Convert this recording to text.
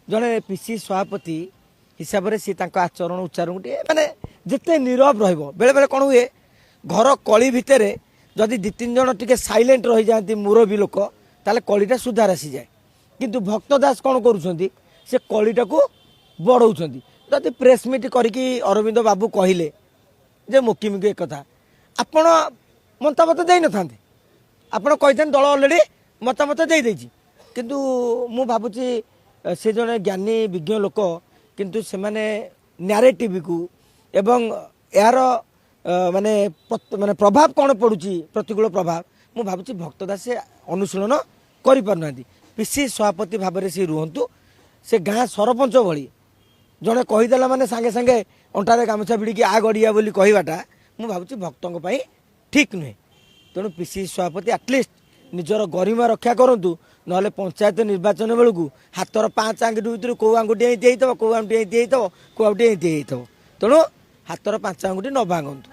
जड़े पीसी सभापति हिसाब से आचरण उच्चारण गोटे मानने जिते नीरव रेले बेले कौन हुए घर कली भितर जदि दि तीन जन टे सैलेंट रही जाती मुरबी लोक ताले कलीटा सुधार आसी जाए किंतु भक्त दास कौन करुँच से कलीटा को बढ़ाऊँ जदि प्रेस मीट करके अरविंद बाबू कहले जे मुकी मुकी एक कथा आपण मतामत दे न था आपण कही दल अलरेडी मतामत दे किंतु मु भावुची से जने ज्ञानी विज्ञ लोक किंतु से माने नैरेटिव को एवं यार माने माने प्रभाव कौन पड़ुची प्रतिकूल प्रभाव मु भावुची भक्त दास से अनुशीलन करि पारना पीसी सभापति भाव में सी रुहतु से गाँ सरपंच भली जड़े कहीदेला माने सांगे सांगे अंटारे गामछा भिड़िकी आ गड़िया बोली कहवाटा मु भावुची भक्तों ठीक नुहे तेणु पीसी सभापति आटलिस्ट निजर गरिमा रक्षा करूँ ना पंचायत निर्वाचन बेलू हाथर 5 आंगुठी भितर कौ आंगुठी एंती होता कौ आंगुठी एंती होता कौ आंगुठी एंती होता तेणु हाथर 5 आंगुठी न भांगतु।